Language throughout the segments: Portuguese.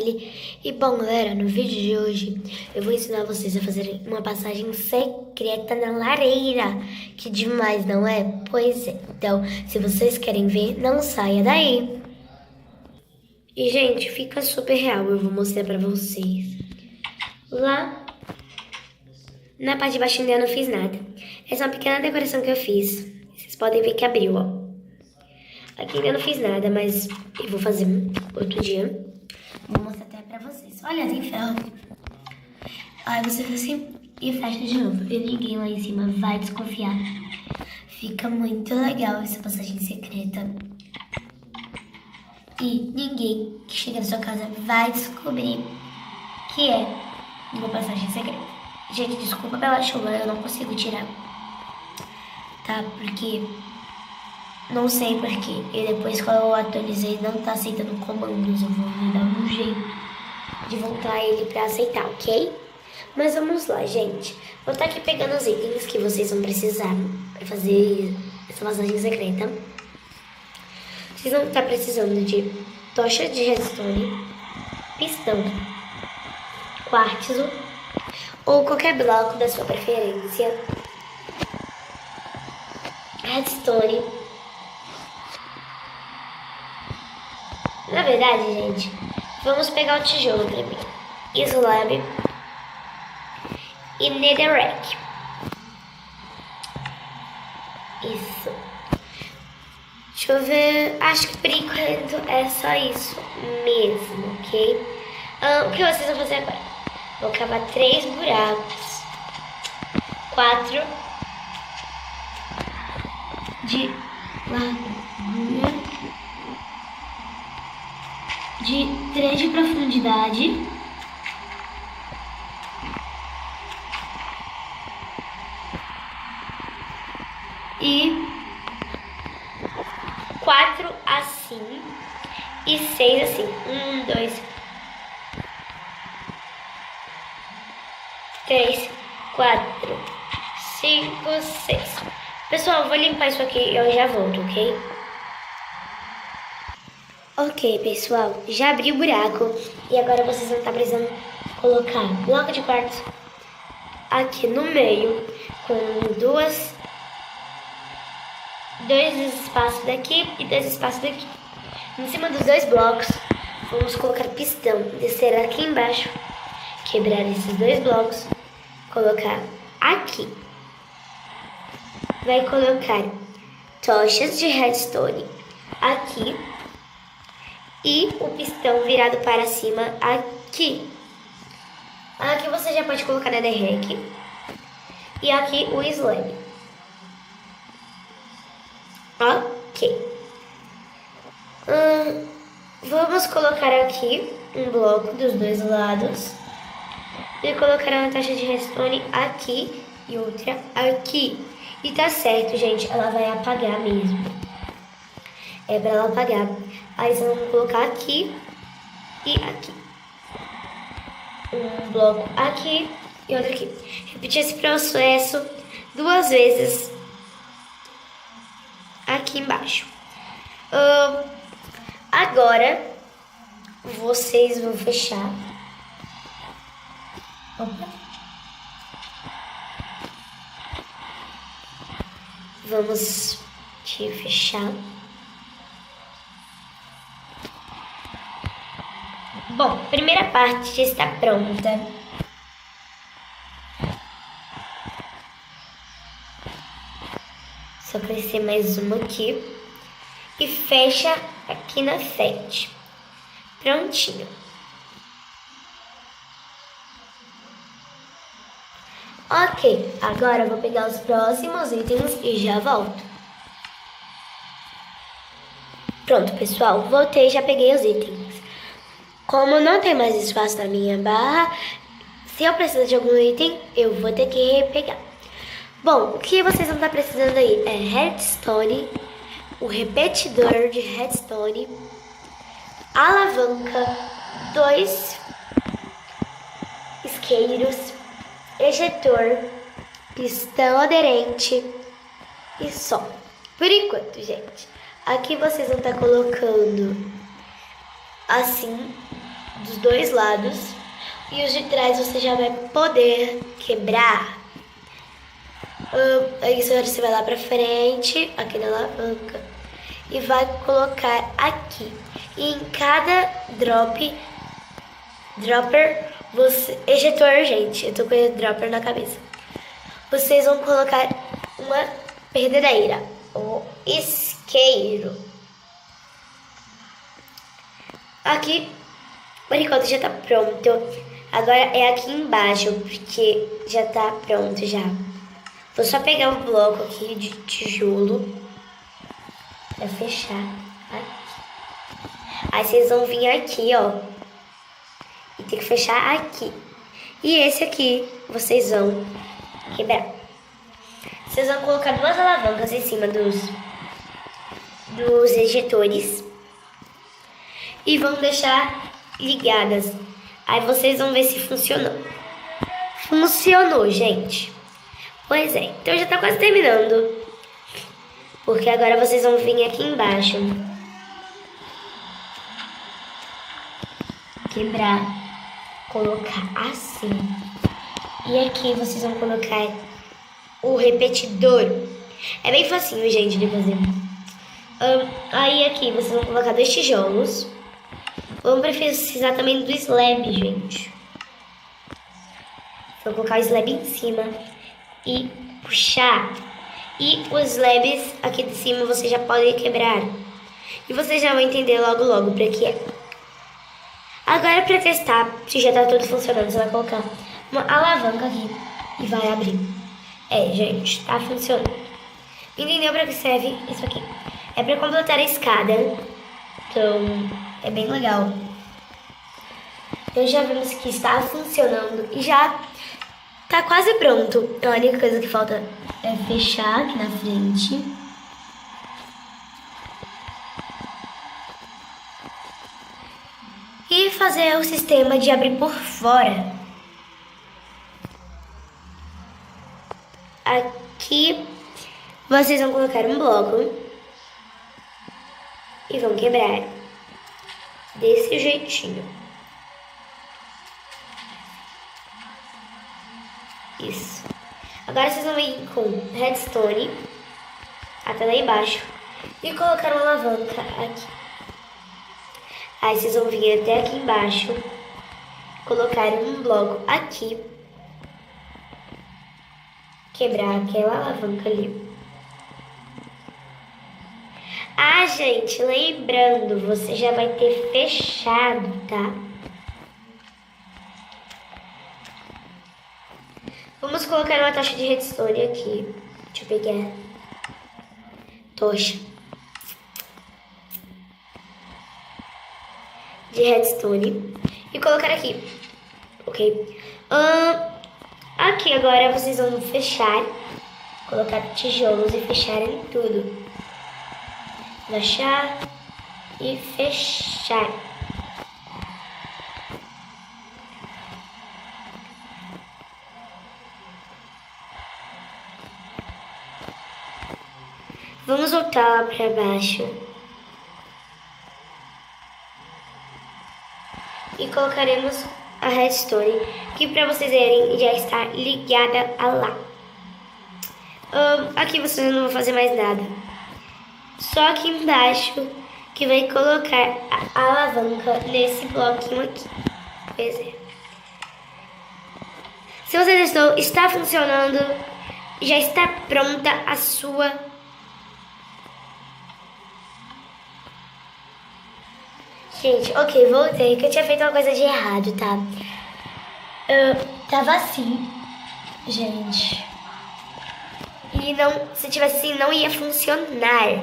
família. E bom, galera, no vídeo de hoje eu vou ensinar vocês a fazerem uma passagem secreta na lareira. Que demais, não é? Pois é. Então, se vocês querem ver, não saia daí. E, gente, fica super real. Eu vou mostrar pra vocês. Lá na parte de baixo ainda eu não fiz nada. Essa é uma pequena decoração que eu fiz. Vocês podem ver que abriu, ó. Aqui ainda não fiz nada, mas eu vou fazer outro dia. Vou mostrar até pra vocês. Olha, tem ferro. Aí você faz assim e fecha de novo. E ninguém lá em cima vai desconfiar. Fica muito legal essa passagem secreta. E ninguém que chega na sua casa vai descobrir que é uma passagem secreta. Gente, desculpa pela chuva, eu não consigo tirar. Tá? Porque... não sei porquê. E depois quando eu atualizei não tá aceitando comandos. Eu vou me dar um jeito de voltar ele pra aceitar, ok? Mas vamos lá, gente. Vou estar aqui pegando os itens que vocês vão precisar pra fazer essa massagem secreta. Vocês vão estar precisando de tocha de redstone, pistão, quartzo ou qualquer bloco da sua preferência, redstone. Na verdade, gente, vamos pegar o tijolo primeiro. Slab e netherrack. Isso. Deixa eu ver. Acho que por enquanto é só isso mesmo, ok? O que vocês vão fazer agora? Vou cavar 3 buracos. 4 de largura, de 3 de profundidade e 4 assim e 6 assim. 1, 2, 3, 4, 5, 6. Pessoal, eu vou limpar isso aqui e eu já volto, ok? Ok, pessoal, já abri o buraco e agora vocês vão estar precisando colocar bloco de quartzo aqui no meio com dois espaços daqui e 2 espaços daqui. Em cima dos 2 blocos, vamos colocar pistão, descer aqui embaixo, quebrar esses 2 blocos, colocar aqui. Vai colocar tochas de redstone aqui. E o pistão virado para cima aqui. Aqui você já pode colocar netherrack. E aqui o slab. Ok. Vamos colocar aqui um bloco dos 2 lados. E colocar uma taxa de redstone aqui e outra aqui. E tá certo, gente. Ela vai apagar mesmo. É pra ela apagar. Aí vocês vão colocar aqui e aqui. Um bloco aqui e outro aqui. Repetir esse processo 2 vezes aqui embaixo. Agora, vocês vão fechar. Opa. Vamos te fechar. Bom, primeira parte já está pronta. Só crescer mais uma aqui. E fecha aqui na frente. Prontinho. Ok, agora eu vou pegar os próximos itens e já volto. Pronto, pessoal, voltei e já peguei os itens. Como não tem mais espaço na minha barra, se eu precisar de algum item, eu vou ter que pegar. Bom, o que vocês vão estar precisando aí é redstone, o repetidor de redstone, alavanca, 2 isqueiros, ejetor, pistão aderente e só. Por enquanto, gente. Aqui vocês vão estar colocando assim, dos dois lados. E os de trás você já vai poder quebrar. Aí você vai lá pra frente, aqui na alavanca, e vai colocar aqui. E em cada dropper, ejetor, gente, eu tô com o dropper na cabeça. Vocês vão colocar uma perdedeira, ou isqueiro. Aqui, por enquanto já tá pronto. Agora é aqui embaixo, porque já tá pronto já. Vou só pegar um bloco aqui de tijolo pra fechar aqui. Aí vocês vão vir aqui, ó. E tem que fechar aqui. E esse aqui vocês vão quebrar. Vocês vão colocar duas alavancas em cima dos ejetores. E vão deixar ligadas. Aí vocês vão ver se funcionou. Funcionou, gente. Pois é, então já tá quase terminando. Porque agora vocês vão vir aqui embaixo. Quebrar. Colocar assim. E aqui vocês vão colocar o repetidor. É bem facinho, gente, de fazer. Aí aqui vocês vão colocar dois tijolos. Vamos precisar também do slab, gente. Vou colocar o slab em cima e puxar. E os slabs aqui de cima você já pode quebrar. E vocês já vão entender logo pra que é. Agora para testar se já tá tudo funcionando, você vai colocar uma alavanca aqui e vai abrir. Gente, tá funcionando. Entendeu para que serve isso aqui? É para completar a escada. Então, é bem legal. Então já vimos que está funcionando e já tá quase pronto. A única coisa que falta é fechar aqui na frente. E fazer o sistema de abrir por fora. Aqui vocês vão colocar um bloco e vão quebrar desse jeitinho. Isso. Agora vocês vão vir com redstone até lá embaixo e colocar uma alavanca aqui. Aí vocês vão vir até aqui embaixo, colocar um bloco aqui, quebrar aquela alavanca ali. Gente, lembrando, você já vai ter fechado, tá? Vamos colocar uma tocha de redstone aqui. Deixa eu pegar. Tocha de redstone e colocar aqui, ok? Aqui agora vocês vão fechar, colocar tijolos e fechar em tudo. Fechar e fechar. Vamos voltar lá para baixo. E colocaremos a redstone, que para vocês verem já está ligada a lá. Aqui vocês não vão fazer mais nada. Só aqui embaixo que vai colocar a alavanca nesse bloquinho aqui. Pois é. Se você testou, está funcionando, já está pronta a sua Gente, ok, voltei, que eu tinha feito uma coisa de errado, tá? Tava assim, gente. E se tivesse assim, não ia funcionar.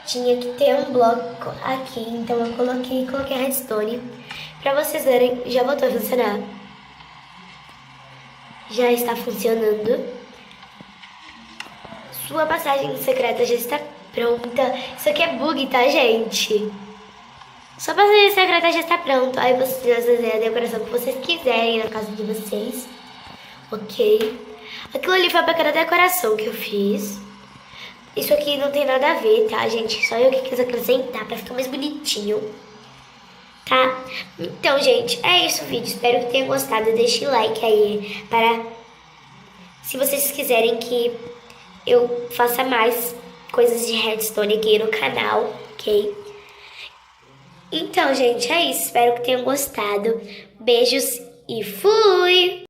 Tinha que ter um bloco aqui, então eu coloquei a redstone. Pra vocês verem, já voltou a funcionar. Já está funcionando. Sua passagem secreta já está pronta. Isso aqui é bug, tá, gente? Sua passagem secreta já está pronta. Aí vocês vão fazer a decoração que vocês quiserem na casa de vocês. Ok? Aquilo ali foi a pequena decoração que eu fiz. Isso aqui não tem nada a ver, tá, gente? Só eu que quis acrescentar pra ficar mais bonitinho. tá? Então, gente, é isso o vídeo. Espero que tenham gostado. Deixe o like aí para... Se vocês quiserem que eu faça mais coisas de Hearthstone aqui no canal, ok? Então, gente, é isso. Espero que tenham gostado. Beijos e fui!